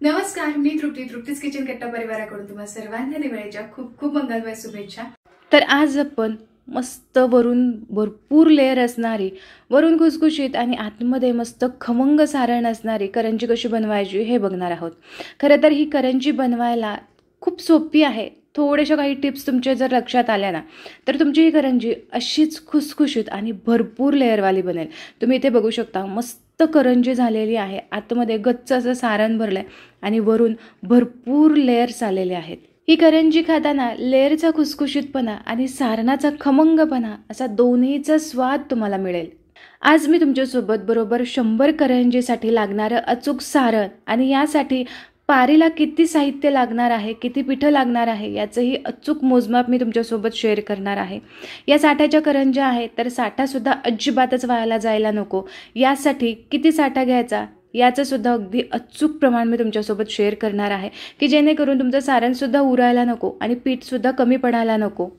नमस्कार, मी तृप्तीच किचन कट्टा परिवाराकडून तुम्हाला सर्वांना दिवाळीच्या खूप खूप मंगलमय शुभेच्छा। तर आज आपण मस्त वरून भरपूर लेयर असणारी, वरून खुसखुशीत आणि आतमध्ये मस्त खमंग सारण असणारी करंजी कशी बनवायची हे बघणार आहोत। खरं तर ही करंजी बनवायला खूप सोपी आहे। थोडेशा काही टिप्स तुमच्या जर लक्षात आल्या ना तर तुमची ही करंजी अशीच खुसखुशीत आणि भरपूर लेयरवाली बनेल। तुम्ही इथे बघू शकता मस्त करंजी झालेली आहे, आतमध्ये गच्च असं सारण भरलंय आणि वरून भरपूर लेयर्स आलेले आहेत। ही करंजी खाताना लेयरचा खुसखुशीतपणा आणि सारणाचा खमंगपणा असा दोन्हीचा स्वाद तुम्हाला मिळेल। आज मी तुमच्यासोबत बरोबर 100 करंजीसाठी लागणारं अचूक सारण आणि यासाठी पारीला किती साहित्य लागणार आहे, किती पिठं लागणार आहे याचंही अचूक मोजमाप मी तुमच्यासोबत शेअर करणार आहे। या साठ्याच्या करंज्या आहेत तर साठासुद्धा अजिबातच वायाला जायला नको, यासाठी किती साठा घ्यायचा याचं सुद्धा अगदी अचूक प्रमाण मी तुमच्यासोबत शेअर करणार आहे की जेणेकरून तुमचं सारणसुद्धा उरायला नको आणि पीठसुद्धा कमी पडायला नको।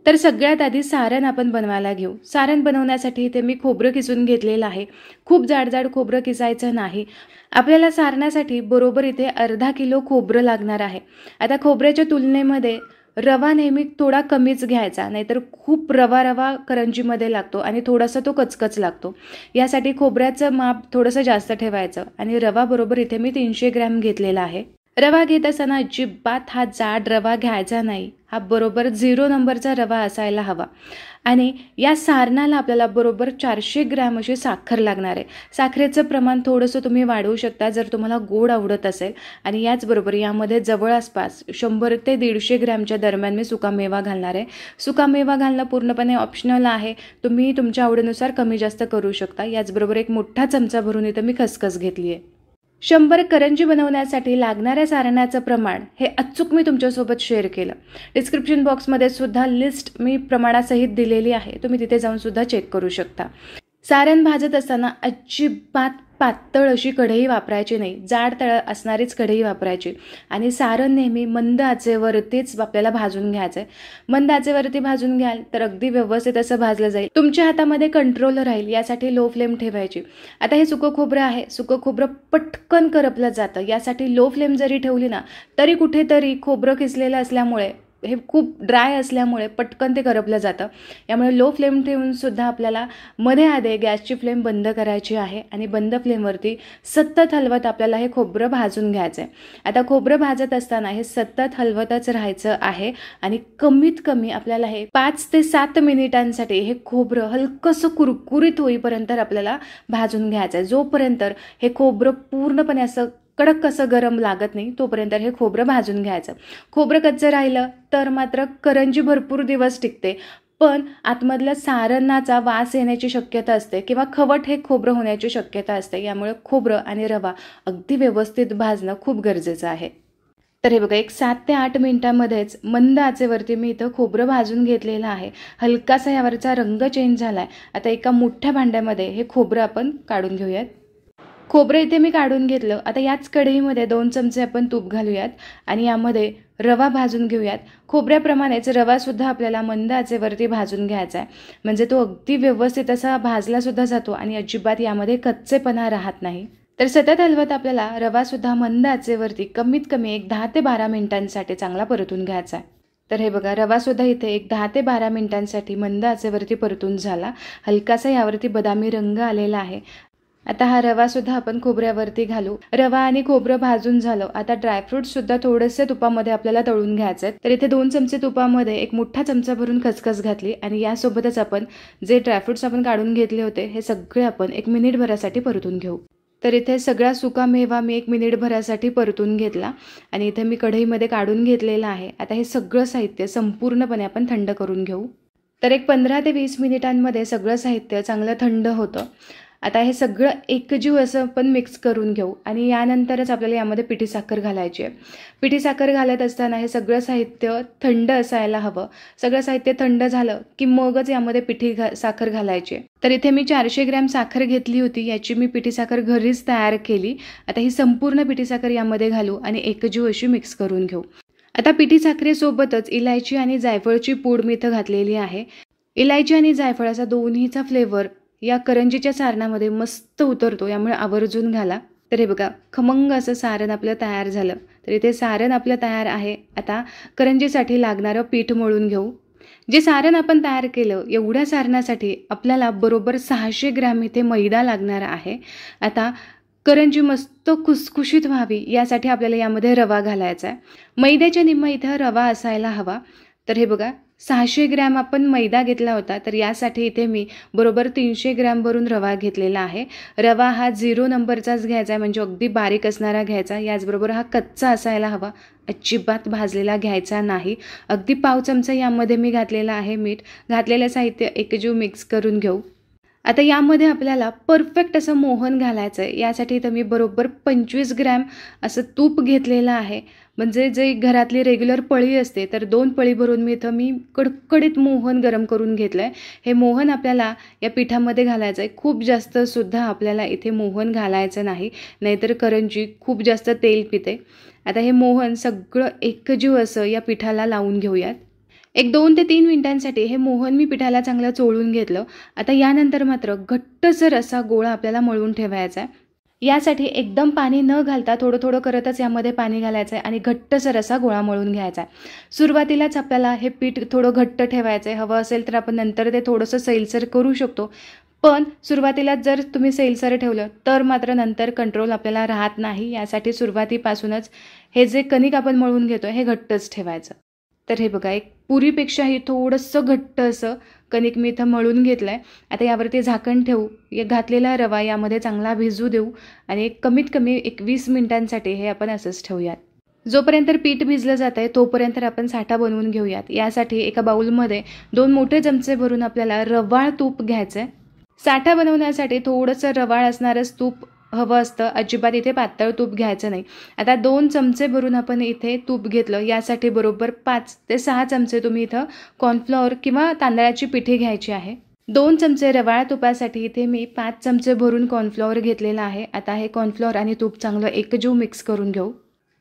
तर सगळ्यात आधी सारण आपण बनवायला घेऊ। सारण बनवण्यासाठी इथे मी खोबरं किसून घेतलेलं आहे। खूप जाड खोबरं किसायचं नाही। आपल्याला सारणासाठी बरोबर इथे अर्धा किलो खोबरं लागणार आहे। आता खोबऱ्याच्या तुलनेमध्ये रवा नेहमी थोडा कमीच घ्यायचा, नाहीतर खूप रवा करंजीमध्ये लागतो आणि थोडासा तो कचकच लागतो। यासाठी खोबऱ्याचं माप थोडंसं जास्त ठेवायचं आणि रवा बरोबर इथे मी 300 ग्रॅम घेतलेला आहे। रवा घेत असताना अजिबात हा जाड रवा घ्यायचा नाही, हा बरोबर 0 नंबरचा रवा असायला हवा। आणि या सारणाला आपल्याला बरोबर 400 ग्रॅम अशी साखर लागणार आहे। साखरेचं प्रमाण थोडंसं तुम्ही वाढवू शकता जर तुम्हाला गोड आवडत असेल। आणि याचबरोबर यामध्ये जवळपास 100 ते 150 ग्रॅमच्या दरम्यान मी सुकामेवा घालणार आहे। सुकामेवा घालणं पूर्णपणे ऑप्शनल आहे, तुम्ही तुमच्या आवडीनुसार कमी जास्त करू शकता। याचबरोबर एक मोठा चमचा भरून इथं मी खसखस घेतली आहे। 100 करंजी बनवण्यासाठी लागणाऱ्या सारणाचं प्रमाण हे अचूक मी तुमच्यासोबत शेअर केलं। डिस्क्रिप्शन बॉक्समध्ये सुद्धा लिस्ट मी प्रमाणासहित दिलेली आहे, तुम्ही तिथे जाऊन सुद्धा चेक करू शकता। सारण भाजत असताना अजिबात पातळ अशी कढई वापरायची नाही, जाड तळ असणारीच कढई वापरायची आणि सारण नेहमी मंद आचेवरतीच आपल्याला भाजून घ्यायचं आहे। मंद आचेवरती भाजून घ्याल तर अगदी व्यवस्थित असं भाजलं जाईल, तुमच्या हातामध्ये कंट्रोल राहील, यासाठी लो फ्लेम ठेवायची। आता हे सुकं खोबरं आहे, सुकं खोबरं पटकन करपलं जातं, यासाठी लो फ्लेम जरी ठेवली ना तरी कुठेतरी खोबरं किसलेलं असल्यामुळे हे खूप ड्राय असल्यामुळे पटकन ते करपलं जातं। यामुळे लो फ्लेम ठेवून सुद्धा आपल्याला मध्ये आधे गॅसची फ्लेम बंद करायची आहे आणि बंद फ्लेमवरती सतत हलवत आपल्याला हे खोबरं भाजून घ्यायचं आहे। आता खोबरं भाजत असताना हे सतत हलवतच राहायचं आहे आणि कमीत कमी आपल्याला हे 5 ते 7 मिनिटांसाठी हे खोबरं हलकंसं कुरकुरीत होईपर्यंत आपल्याला भाजून घ्यायचं आहे। जोपर्यंत हे खोबरं पूर्णपणे असं कडक कसं गरम लागत नाही तोपर्यंत हे खोबरं भाजून घ्यायचं। खोबरं कच्चं राहिलं तर मात्र करंजी भरपूर दिवस टिकते, पण आतमधल्या सारणाचा वास येण्याची शक्यता असते किंवा खवट हे खोबरं होण्याची शक्यता असते। यामुळे खोबरं आणि रवा अगदी व्यवस्थित भाजणं खूप गरजेचं आहे। तर हे बघा, एक 7 ते 8 मिनिटांमध्येच मंद आचेवरती मी इथं खोबरं भाजून घेतलेलं आहे। हलकासा यावरचा रंग चेंज झालाय। आता एका मोठ्या भांड्यामध्ये हे खोबरं आपण काढून घेऊयात। खोबरं इथे मी काढून घेतलं। आता याच कढईमध्ये 2 चमचे आपण तूप घालूयात आणि यामध्ये रवा भाजून घेऊयात। खोबऱ्याप्रमाणेच रवासुद्धा आपल्याला मंद आचेवरती भाजून घ्यायचा आहे, म्हणजे तो अगदी व्यवस्थित असा भाजला सुद्धा जातो आणि अजिबात यामध्ये कच्चेपणा राहत नाही। तर सतत हलवत आपल्याला रवासुद्धा मंद आचेवरती कमीत कमी एक 10 ते 12 मिनिटांसाठी चांगला परतून घ्यायचा आहे। तर हे बघा, रवासुद्धा इथे एक 10 ते 12 मिनिटांसाठी मंद आचेवरती परतून झाला। हलकासा यावरती बदामी रंग आलेला आहे। आता हा रवा सुद्धा आपण खोबऱ्यावरती घालू। रवा आणि खोबरं भाजून झालं। आता ड्रायफ्रूट सुद्धा थोडेसे तुपामध्ये आपल्याला तळून घ्यायचे। तर इथे 2 चमचे तुपामध्ये एक मोठा चमचा भरून खसखस घातली आणि यासोबतच आपण जे ड्रायफ्रुट्स आपण काढून घेतले होते हे सगळे आपण 1 मिनिटभरासाठी परतून घेऊ। तर इथे सगळा सुका मेवा मी 1 मिनिटभरासाठी परतून घेतला आणि इथे मी कढईमध्ये काढून घेतलेला आहे। आता हे सगळं साहित्य संपूर्णपणे आपण थंड करून घेऊ। तर एक 15 ते 20 मिनिटांमध्ये सगळं साहित्य चांगलं थंड होतं। आता हे सगळं एकजीव असं आपण मिक्स करून घेऊ आणि यानंतरच आपल्याला यामध्ये पिठी साखर घालायची आहे। पिठी साखर घालत असताना हे सगळं साहित्य थंड असायला हवं। सगळं साहित्य थंड झालं की मगच यामध्ये पिठी साखर घालायची आहे। तर इथे मी 400 ग्रॅम साखर घेतली होती, याची मी पिठी साखर घरीच तयार केली। आता ही संपूर्ण पिठी साखर यामध्ये घालू आणि एकजीव अशी मिक्स करून घेऊ। आता पिठी साखरेसोबतच इलायची आणि जायफळची पूड मी इथं घातलेली आहे। इलायची आणि जायफळ असा दोन्हीचा फ्लेवर या करंजीच्या सारणामध्ये मस्त उतरतो, यामुळे आवर्जून घाला। तर हे बघा खमंग असं सारण आपलं तयार झालं. तर इथे सारण आपलं तयार आहे. आता करंजीसाठी लागणारं पीठ मळून घेऊ. जे सारण आपण तयार केलं एवढ्या सारणासाठी आपल्याला बरोबर 600 ग्रॅम इथे मैदा लागणार आहे. आता करंजी मस्त खुसखुशीत व्हावी यासाठी आपल्याला यामध्ये रवा घालायचा आहे. मैद्याच्या निम्मा इथं रवा असायला हवा. तर हे बघा 600 ग्रॅम आपण मैदा घेतला होता, तर यासाठी इथे मी बरोबर 300 ग्रॅमवरून रवा घेतलेला आहे. रवा हा 0 नंबरचाच घ्यायचा आहे, म्हणजे अगदी बारीक असणारा घ्यायचा. याचबरोबर हा कच्चा असायला हवा, अजिबात भाजलेला घ्यायचा नाही. अगदी पाव चमचा यामध्ये मी घातलेला आहे मीठ. घातलेलं साहित्य एकजीव मिक्स करून घेऊ. आता यामध्ये आपल्याला परफेक्ट असं मोहन घालायचं आहे. यासाठी इथं मी बरोबर 25 ग्रॅम असं तूप घेतलेलं आहे. म्हणजे जे घरातली रेग्युलर पळी असते तर 2 पळी भरून मी कडकडीत मोहन गरम करून घेतलं आहे. हे मोहन आपल्याला या पिठामध्ये घालायचं आहे. खूप जास्त सुद्धा आपल्याला इथे मोहन घालायचं नाही, नाहीतर करंजी खूप जास्त तेल पिते. आता हे मोहन सगळं एकजीव असं या पिठाला लावून घेऊयात. एक 2 ते 3 मिनिटांसाठी हे मोहन मी पिठाला चांगलं चोळून घेतलं. आता यानंतर मात्र घट्टसर असा गोळा आपल्याला मळून ठेवायचा आहे. यासाठी एकदम पाणी न घालता थोडं थोडं करतच यामध्ये पाणी घालायचं आहे आणि घट्टसर असा गोळा मळून घ्यायचा आहे. सुरुवातीलाच आपल्याला हे पीठ थोडं घट्ट ठेवायचं आहे. हवं असेल तर आपण नंतर ते थोडंसं सैलसर करू शकतो, पण सुरुवातीलाच जर तुम्ही सैलसर ठेवलं तर मात्र नंतर कंट्रोल आपल्याला राहत नाही. यासाठी सुरुवातीपासूनच हे जे कणिक आपण मळून घेतो हे घट्टच ठेवायचं. तर हे बघा एक पुरीपेक्षाही थोडंसं घट्ट असं कणिक मी इथं मळून घेतलं आहे. आता यावरती झाकण ठेवू. घातलेला रवा यामध्ये चांगला भिजू देऊ आणि कमीत कमी 20 मिनिटांसाठी हे आपण असंच ठेवूयात. जोपर्यंत पीठ भिजलं जात आहे तोपर्यंत आपण साठा बनवून घेऊयात. यासाठी एका बाउलमध्ये 2 मोठे चमचे भरून आपल्याला रवाळ तूप घ्यायचं आहे. साठा बनवण्यासाठी थोडंसं रवाळ असणारंच तूप हवं असतं, अजिबात इथे पातळ तूप घ्यायचं नाही. आता 2 चमचे भरून आपण इथे तूप घेतलं. यासाठी बरोबर 5 ते 6 चमचे तुम्ही इथं कॉर्नफ्लॉवर किंवा तांदळाची पिठी घ्यायची आहे. 2 चमचे रवाळ तुपासाठी इथे मी 5 चमचे भरून कॉर्नफ्लॉवर घेतलेला आहे. आता हे कॉर्नफ्लॉवर आणि तूप चांगलं एकजीव मिक्स करून घेऊ.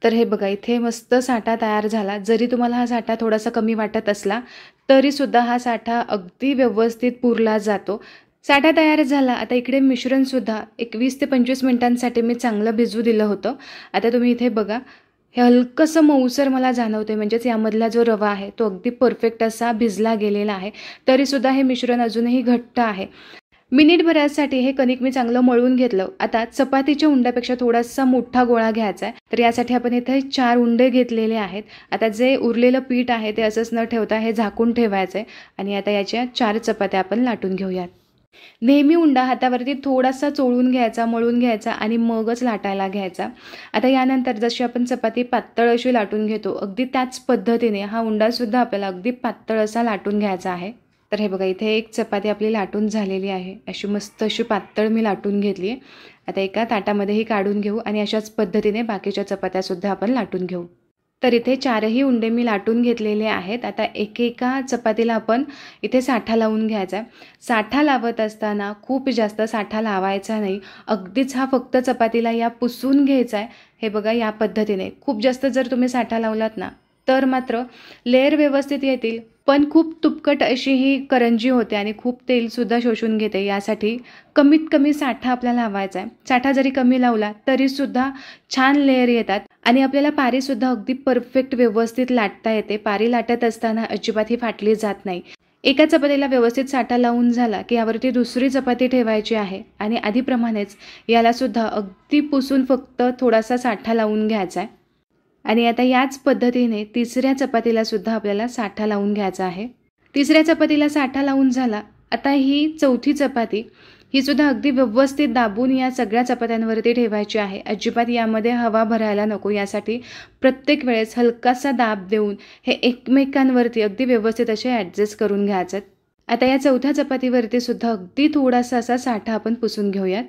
तर हे बघा इथे मस्त साठा तयार झाला. जरी तुम्हाला हा साठा थोडासा कमी वाटत असला तरीसुद्धा हा साठा अगदी व्यवस्थित पुरला जातो. साठा तयार झाला. आता इकडे मिश्रणसुद्धा 20 ते 25 मिनिटांसाठी मी चांगलं भिजू दिलं होतं. आता तुम्ही इथे बघा हे हलकंसं मऊसर मला जाणवते, म्हणजेच यामधला जो रवा आहे तो अगदी परफेक्ट असा भिजला गेलेला आहे. तरीसुद्धा हे मिश्रण अजूनही घट्ट आहे. मिनिटभरासाठी हे कणिक मी चांगलं मळून घेतलं. आता चपातीच्या उंड्यापेक्षा थोडासा मोठा गोळा घ्यायचा आहे. तर यासाठी आपण इथे 4 उंडे घेतलेले आहेत. आता जे उरलेलं पीठ आहे ते असंच न ठेवता हे झाकून ठेवायचं आहे आणि आता याच्या 4 चपात्या आपण लाटून घेऊयात. नेहमी उंडा हातावरती थोडासा चोळून घ्यायचा, मळून घ्यायचा आणि मगच लाटायला घ्यायचा. आता यानंतर जशी आपण चपाती पातळ अशी लाटून घेतो अगदी त्याच पद्धतीने हा उंडासुद्धा आपल्याला अगदी पातळ असा लाटून घ्यायचा आहे. तर हे बघा इथे एक चपाती आपली लाटून झालेली आहे. अशी मस्त अशी पातळ मी लाटून घेतली आहे. आता एका ताटामध्येही काढून घेऊ आणि अशाच पद्धतीने बाकीच्या चपात्यासुद्धा आपण लाटून घेऊ. तर इथे 4ही उंडे मी लाटून घेतलेले आहेत. आता एकेका चपातीला आपण इथे साठा लावून घ्यायचा. साठा लावत असताना खूप जास्त साठा लावायचा नाही, अगदीच हा फक्त चपातीला या पुसून घ्यायचा आहे. हे बघा या पद्धतीने. खूप जास्त जर तुम्ही साठा लावलात ना तर मात्र लेअर व्यवस्थित येतील, पण खूप तुपकट अशी ही करंजी होते आणि खूप तेलसुद्धा शोषून घेते. यासाठी कमीत कमी साठा आपल्याला लावायचा आहे. साठा जरी कमी लावला तरीसुद्धा छान लेअर येतात आणि आपल्याला पारीसुद्धा अगदी परफेक्ट व्यवस्थित लाटता येते. पारी लाटत असताना अजिबात ही फाटली जात नाही. एका चपातीला व्यवस्थित साठा लावून झाला की यावरती दुसरी चपाती ठेवायची आहे आणि आधीप्रमाणेच यालासुद्धा अगदी पुसून फक्त थोडासा साठा लावून घ्यायचा आहे. आणि आता याच पद्धतीने तिसऱ्या चपातीला सुद्धा आपल्याला साठा लावून घ्यायचा आहे. तिसऱ्या चपातीला साठा लावून झाला. आता ही चौथी चपाती ही सुद्धा अगदी व्यवस्थित दाबून या सगळ्या चपात्यांवरती ठेवायची आहे. अजिबात यामध्ये हवा भरायला नको. यासाठी प्रत्येक वेळेस हलकासा दाब देऊन हे एकमेकांवरती अगदी व्यवस्थित असे ॲडजस्ट करून घ्यायचं. आता या चौथ्या चपातीवरती सुद्धा अगदी थोडासा असा साठा आपण पुसून घेऊयात.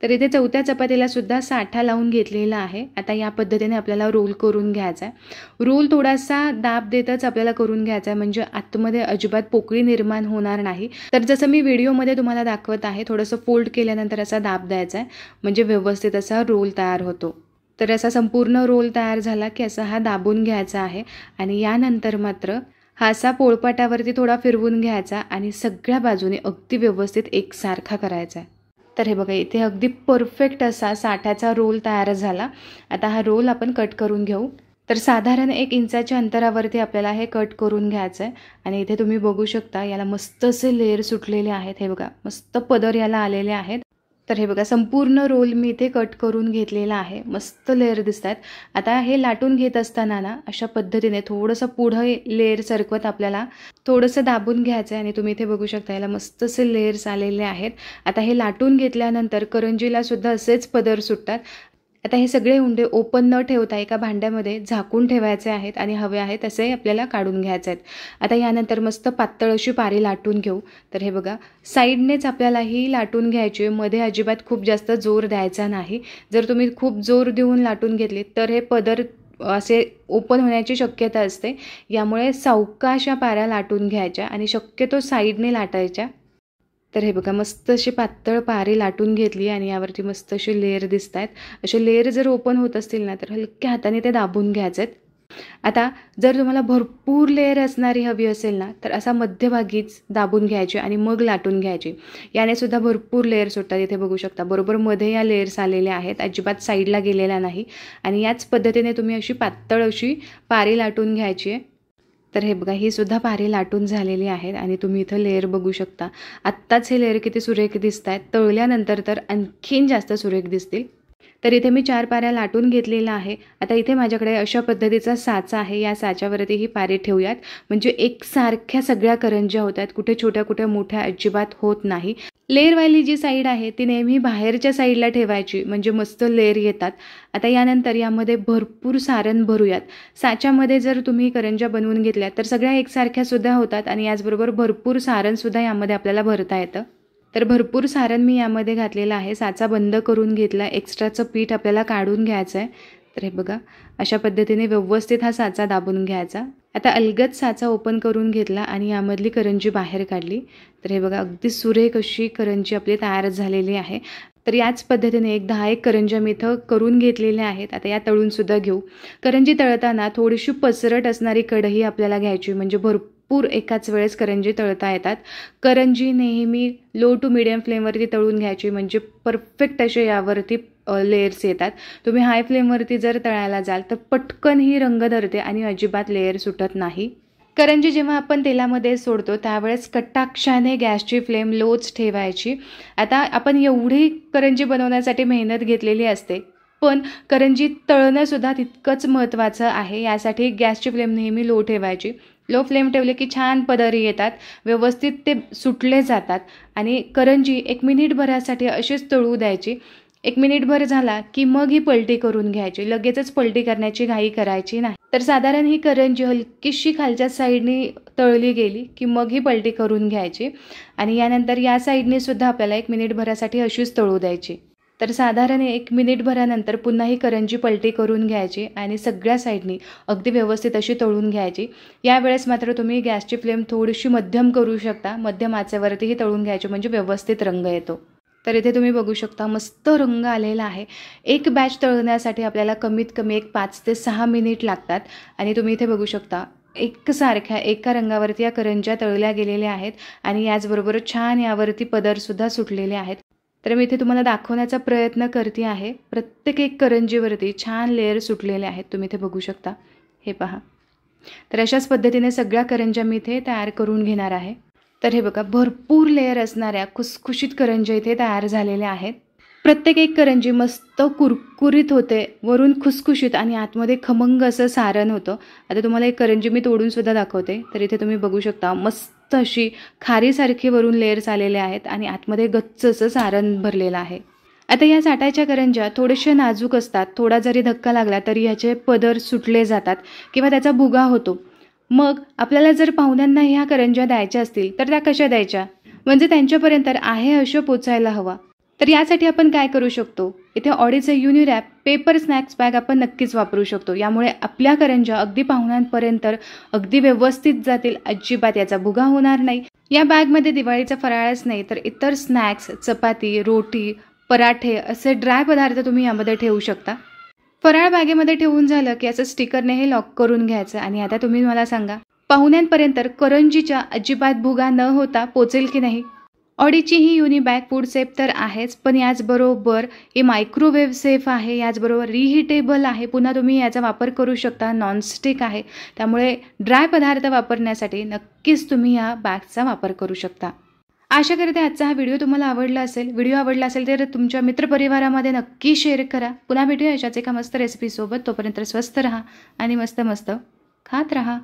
तर इथे चौथ्या चपातीला सुद्धा साठा लावून घेतलेला आहे. आता या पद्धतीने आपल्याला रोल करून घ्यायचा आहे. रोल थोडासा दाब देतच आपल्याला करून घ्यायचा आहे, म्हणजे आतमध्ये अजिबात पोकळी निर्माण होणार नाही. तर जसं मी व्हिडिओमध्ये तुम्हाला दाखवत आहे थोडंसं फोल्ड केल्यानंतर असा दाब द्यायचा आहे, म्हणजे व्यवस्थित असा रोल तयार होतो. तर असा संपूर्ण रोल तयार झाला की असा हा दाबून घ्यायचा आहे आणि यानंतर मात्र हा असा पोळपाटावरती थोडा फिरवून घ्यायचा आणि सगळ्या बाजूने अगदी व्यवस्थित एकसारखा करायचा आहे. तर हे बघा इथे अगदी परफेक्ट असा साठ्याचा रोल तयार झाला. आता हा रोल आपण कट करून घेऊ. तर साधारण 1 इंचाच्या अंतरावरती आपल्याला हे कट करून घ्यायचं आहे. आणि इथे तुम्ही बघू शकता याला मस्त असे लेयर सुटलेले आहेत. हे बघा मस्त पदर याला आलेले आहेत. तर हे बघा संपूर्ण रोल मी इथे कट करून घेतलेला आहे. मस्त लेयर दिसत आहेत. आता हे लाटून घेत असताना ना अशा पद्धतीने थोडंसं पुढे लेयर सरकवत आपल्याला थोडंसं दाबून घ्यायचं आहे. आणि तुम्ही इथे बघू शकता याला मस्त असे लेयर्स आलेले आहेत. आता हे लाटून घेतल्यानंतर करंजीला सुद्धा असेच पदर सुटतात. आता हे सगळे उंडे ओपन न ठेवता एका भांड्यामध्ये झाकून ठेवायचे आहेत आणि हवे आहेत तसे आपल्याला काढून घ्यायचे आहेत. आता यानंतर मस्त पातळ अशी पारी लाटून घेऊ. तर हे बघा साईडनेच आपल्याला ही लाटून घ्यायची, मध्ये अजिबात खूप जास्त जोर द्यायचा नाही. जर तुम्ही खूप जोर देऊन लाटून घेतली तर हे पदर असे ओपन होण्याची शक्यता असते. यामुळे सावकाशा पाऱ्या लाटून घ्यायच्या आणि शक्यतो साईडने लाटायच्या. तर हे बघा मस्त अशी पातळ पारी लाटून घेतली आणि यावरती मस्त असे लेयर दिसत आहेत. असे लेयर जर ओपन होत असतील ना तर हलक्या हाताने ते दाबून घ्यायचे आहेत. आता जर तुम्हाला भरपूर लेयर असणारी हवी असेल ना तर असा मध्यभागीच दाबून घ्यायची आणि मग लाटून घ्यायची. याने सुद्धा भरपूर लेयर सुटतात. इथे बघू शकता बरोबर मध्ये या लेयर्स आलेल्या आहेत, अजिबात साईडला गेलेल्या नाही. आणि याच पद्धतीने तुम्ही अशी पातळ अशी पारी लाटून घ्यायची आहे. तर हे बघा ही सुद्धा पारी लाटून झालेली आहेत आणि तुम्ही इथं लेयर बघू शकता. आत्ताच हे लेयर किती सुरेख दिसत आहेत, तळल्यानंतर तर आणखीन जास्त सुरेख दिसतील. तर इथे मी 4 पाऱ्या लाटून घेतलेल्या आहे. आता इथे माझ्याकडे अशा पद्धतीचा साचा आहे. या साच्यावरती ही पारी ठेवूयात म्हणजे एकसारख्या सगळ्या करंज्या होतात, कुठे छोट्या कुठे मोठ्या अजिबात होत नाही. लेअरवाली जी साईड आहे ती नेहमी बाहेरच्या साईडला ठेवायची म्हणजे मस्त लेअर येतात. आता यानंतर यामध्ये भरपूर सारण भरूयात. साच्यामध्ये जर तुम्ही करंज्या बनवून घेतल्या तर सगळ्या एकसारख्या सुद्धा होतात आणि याचबरोबर भरपूर सारणसुद्धा यामध्ये आपल्याला भरता येतं. तर भरपूर सारण मी यामध्ये घातलेलं आहे. साचा बंद करून घेतला. एक्स्ट्राचं पीठ आपल्याला काढून घ्यायचं आहे. तर हे बघा अशा पद्धतीने व्यवस्थित हा साचा दाबून घ्यायचा. आता अलगद साचा ओपन करून घेतला आणि यामधली करंजी बाहेर काढली. तर हे बघा अगदी सुरेख अशी करंजी आपली तयार झालेली आहे. तर याच पद्धतीने 10-1 करंज्या मी इथं करून घेतलेल्या आहेत. आता या तळूनसुद्धा घेऊ. करंजी तळताना थोडीशी पसरट असणारी कढई आपल्याला घ्यायची म्हणजे भरपूर एकाच वेळेस करंजी तळता येतात. करंजी नेहमी लो टू मिडियम फ्लेमवरती तळून घ्यायची म्हणजे परफेक्ट असे यावरती लेयर्स येतात. तुम्ही हाय फ्लेमवरती जर तळायला जाल तर पटकन ही रंग धरते आणि अजिबात लेयर सुटत नाही. करंजी जेव्हा आपण तेलामध्ये सोडतो त्यावेळेस कटाक्षाने गॅसची फ्लेम लोच ठेवायची. आता आपण एवढी करंजी बनवण्यासाठी मेहनत घेतलेली असते पण करंजी तळणं सुद्धा तितकंच महत्त्वाचं आहे. यासाठी गॅसची फ्लेम नेहमी लो ठेवायची. लो फ्लेम ठेवले की छान पदरी येतात, व्यवस्थित ते सुटले जातात. आणि करंजी 1 मिनिटभरासाठी अशीच तळू द्यायची. 1 मिनिटभर झाला की मग ही पलटी करून घ्यायची. लगेचच पलटी करण्याची घाई करायची नाही. तर साधारण ही करंजी हलकीशी खालच्या साईडने तळली गेली की मग ही पलटी करून घ्यायची. आणि यानंतर या साईडने सुद्धा आपल्याला 1 मिनिटभरासाठी अशीच तळू द्यायची. तर साधारण 1 मिनिटभरानंतर पुन्हा ही करंजी पलटी करून घ्यायची आणि सगळ्या साईडनी अगदी व्यवस्थित अशी तळून घ्यायची. यावेळेस मात्र तुम्ही गॅसची फ्लेम थोडीशी मध्यम करू शकता. मध्यम आचेवरतीही तळून घ्यायची म्हणजे व्यवस्थित रंग येतो. तर इथे तुम्ही बघू शकता मस्त रंग आलेला आहे. एक बॅच तळण्यासाठी आपल्याला कमीत कमी 5 ते 6 मिनिट लागतात. आणि तुम्ही इथे बघू शकता एकसारख्या एका रंगावरती या करंज्या तळल्या गेलेल्या आहेत आणि याचबरोबर छान यावरती पदरसुद्धा सुटलेले आहेत. तर मी इथे तुम्हाला दाखवण्याचा प्रयत्न करते आहे. प्रत्येक एक करंजीवरती छान लेयर सुटलेले आहेत. तुम्ही इथे बघू शकता, हे पहा. तर अशाच पद्धतीने सगळ्या करंज्या मी इथे तयार करून घेणार आहे. तर हे बघा भरपूर लेयर असणाऱ्या खुसखुशीत करंज्या इथे तयार झालेल्या आहेत. प्रत्येक एक करंजी मस्त कुरकुरीत होते, वरून खुसखुशीत आणि आतमध्ये खमंग असं सारण होतं. आता तुम्हाला एक करंजी मी तोडून सुद्धा दाखवते. तर इथे तुम्ही बघू शकता मस्त अशी खारीसारखी वरून लेयर्स आलेले आहेत आणि आतमध्ये गच्च असं सारण भरलेलं आहे. आता या साठाच्या करंज्या थोडेसे नाजूक असतात. थोडा जरी धक्का लागला तरी याचे पदर सुटले जातात किंवा त्याचा भुगा होतो. मग आपल्याला जर पाहुण्यांना ह्या करंज्या द्यायच्या असतील तर त्या कशा द्यायच्या, म्हणजे त्यांच्यापर्यंत आहे असं पोचायला हवा. तर यासाठी आपण काय करू शकतो, इथे ऑडीचं युनिरॅप पेपर स्नॅक्स बॅग आपण नक्कीच वापरू शकतो. यामुळे आपल्या करंज्या अगदी पाहुण्यांपर्यंत अगदी व्यवस्थित जातील, अजिबात याचा भुगा होणार नाही. या बॅगमध्ये दिवाळीचा फराळच नाही तर इतर स्नॅक्स, चपाती, रोटी, पराठे असे ड्राय पदार्थ तुम्ही यामध्ये ठेवू शकता. फराळ बॅगेमध्ये ठेवून झालं की असं स्टिकरने हे लॉक करून घ्यायचं. आणि आता तुम्ही मला सांगा पाहुण्यांपर्यंत करंजीच्या अजिबात भुगा न होता पोचेल की नाही. ऑडीची ही युनिबॅग फूड सेफ तर आहेच, पण याचबरोबर ही मायक्रोवेव्ह सेफ आहे, याचबरोबर रिहीटेबल आहे. पुन्हा तुम्ही याचा वापर करू शकता. नॉनस्टिक आहे, त्यामुळे ड्राय पदार्थ वापरण्यासाठी नक्कीच तुम्ही या बॅगचा वापर करू शकता. आशा करते आजचा हा व्हिडिओ तुम्हाला आवडला असेल. व्हिडिओ आवडला असेल तर तुमच्या मित्रपरिवारामध्ये नक्की शेअर करा. पुन्हा भेटूया अशाच एका मस्त रेसिपीसोबत. तोपर्यंत स्वस्थ राहा आणि मस्त मस्त खात राहा.